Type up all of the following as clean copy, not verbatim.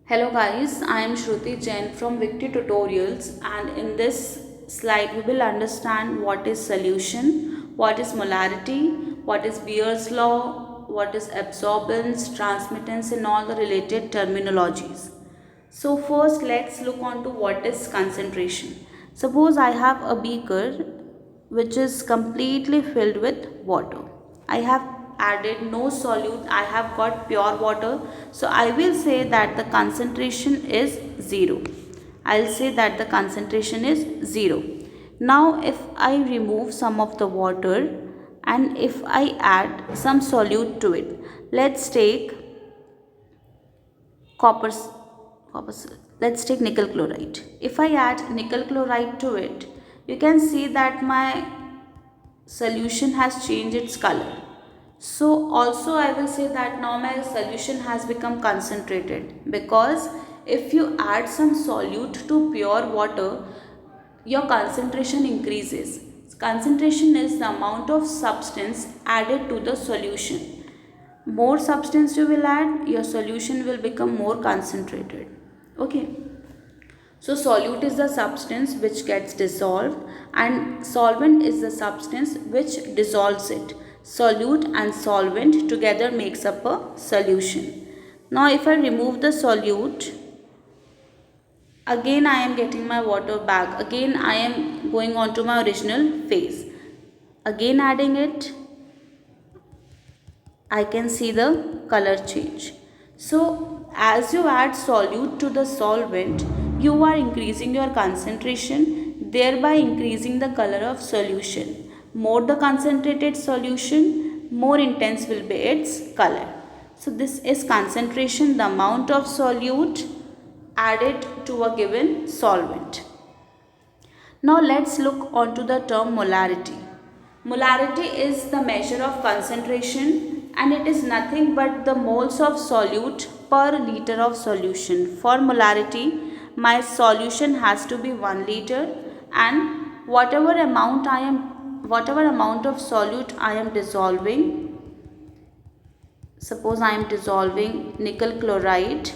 Hello guys, I am Shruti Jain from Victory Tutorials, and in this slide we will understand what is solution, what is molarity, what is Beer's law, what is absorbance, transmittance and all the related terminologies. So first let's look on to what is concentration. Suppose I have a beaker which is completely filled with water. I have added no solute, I have got pure water. So I will say that the concentration is 0. I'll say that the concentration is 0. Now if I remove some of the water and if I add some solute to it, let's take copper, copper let's take nickel chloride. If I add nickel chloride to it, you can see that my solution has changed its color. So also I will say that now my solution has become concentrated, because if you add some solute to pure water, your concentration increases. Concentration is the amount of substance added to the solution. More substance you will add, your solution will become more concentrated. Okay. So solute is the substance which gets dissolved and solvent is the substance which dissolves it. Solute and solvent together makes up a solution. Now if I remove the solute, again I am getting my water back. Again I am going on to my original phase. Again adding it, I can see the color change. So as you add solute to the solvent, you are increasing your concentration, thereby increasing the color of solution. More the concentrated solution, more intense will be its color. So this is concentration, the amount of solute added to a given solvent. Now let's look onto the term molarity. Molarity is the measure of concentration and it is nothing but the moles of solute per liter of solution. For molarity, my solution has to be 1 liter, and whatever amount of solute I am dissolving, suppose I am dissolving nickel chloride,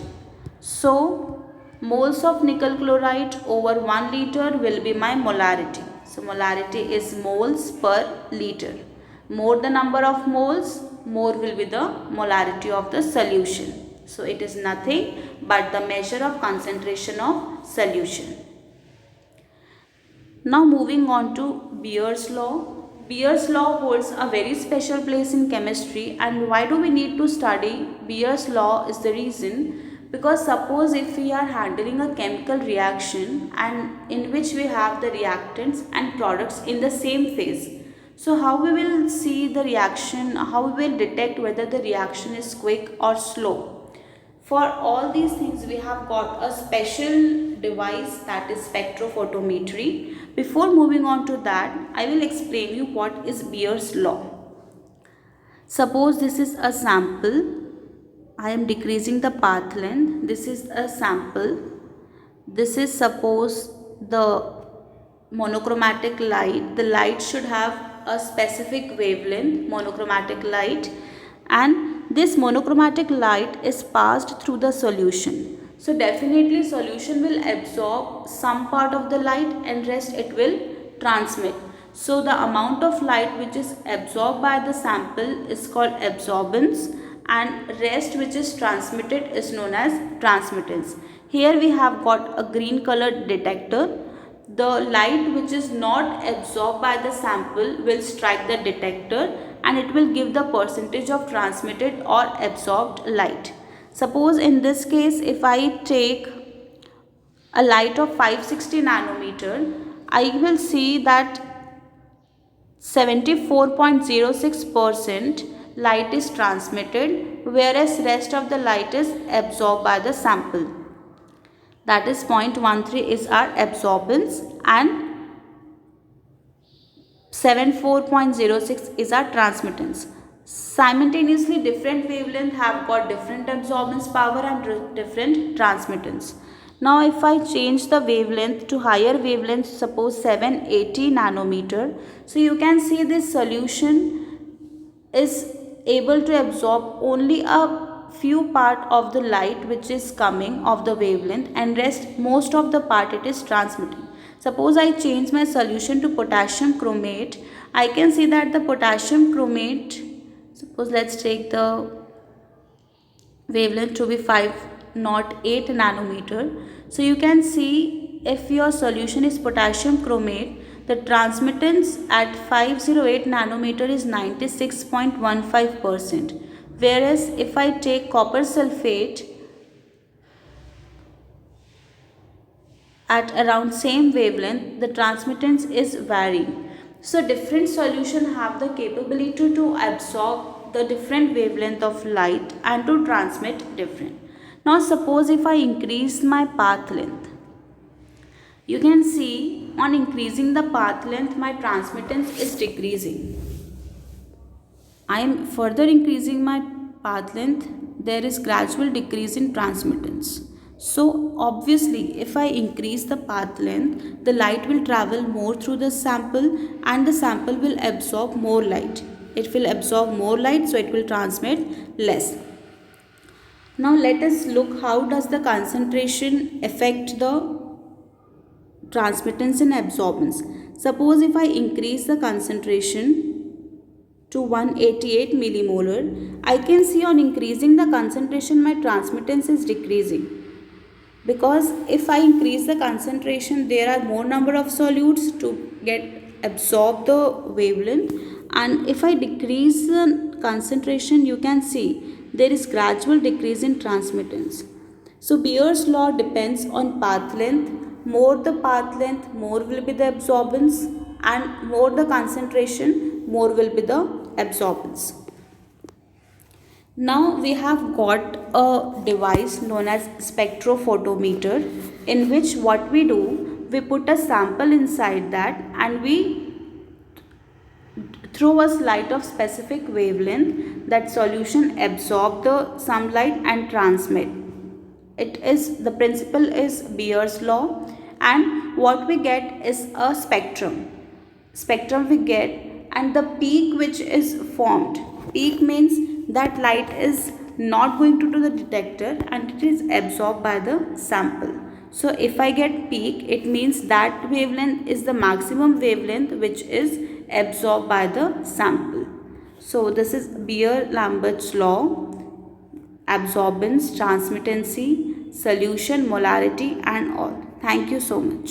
so moles of nickel chloride over 1 liter will be my molarity. So molarity is moles per liter. More the number of moles, more will be the molarity of the solution. So it is nothing but the measure of concentration of solution. Now moving on to Beer's law. Beer's law holds a very special place in chemistry, and why do we need to study Beer's law is the reason, because suppose if we are handling a chemical reaction and in which we have the reactants and products in the same phase. So how we will see the reaction, how we will detect whether the reaction is quick or slow. For all these things we have got a special device, that is spectrophotometry. Before moving on to that, I will explain you what is Beer's law. Suppose this is a sample. I am decreasing the path length. This is a sample. This is suppose the monochromatic light. The light should have a specific wavelength, monochromatic light, and this monochromatic light is passed through the solution. So definitely solution will absorb some part of the light and rest it will transmit. So the amount of light which is absorbed by the sample is called absorbance, and rest which is transmitted is known as transmittance. Here we have got a green colored detector. The light which is not absorbed by the sample will strike the detector and it will give the percentage of transmitted or absorbed light. Suppose in this case if I take a light of 560 nanometer, I will see that 74.06% light is transmitted, whereas rest of the light is absorbed by the sample. That is 0.13 is our absorbance and 74.06 is our transmittance. Simultaneously different wavelength have got different absorbance power and different transmittance. Now if I change the wavelength to higher wavelength, suppose 780 nanometer, so you can see this solution is able to absorb only a few part of the light which is coming of the wavelength, and rest most of the part it is transmitting. Suppose I change my solution to potassium chromate, I can see that the potassium chromate, suppose let's take the wavelength to be 508 nanometer. So you can see if your solution is potassium chromate, the transmittance at 508 nanometer is 96.15%. Whereas if I take copper sulfate at around same wavelength, the transmittance is varying. So different solution have the capability to absorb the different wavelength of light and to transmit different. Now suppose if I increase my path length, you can see on increasing the path length my transmittance is decreasing. I am further increasing my path length, there is gradual decrease in transmittance. So obviously if I increase the path length, the light will travel more through the sample and the sample will absorb more light. It will absorb more light, so it will transmit less. Now let us look how does the concentration affect the transmittance and absorbance. Suppose if I increase the concentration to 188 millimolar, I can see on increasing the concentration my transmittance is decreasing. Because if I increase the concentration, there are more number of solutes to get absorb the wavelength, and if I decrease the concentration, you can see there is gradual decrease in transmittance. So Beer's law depends on path length. More the path length, more will be the absorbance, and more the concentration, more will be the absorbance. Now we have got a device known as spectrophotometer, in which what we do, we put a sample inside that and we throw a light of specific wavelength. That solution absorb the sunlight and transmit. The principle is Beer's law, and what we get is a spectrum. Spectrum we get, and the peak which is formed. Peak means that light is not going to the detector and it is absorbed by the sample. So if I get peak, it means that wavelength is the maximum wavelength which is absorbed by the sample. So this is Beer-Lambert's law, absorbance, transmittancy, solution, molarity and all. Thank you so much.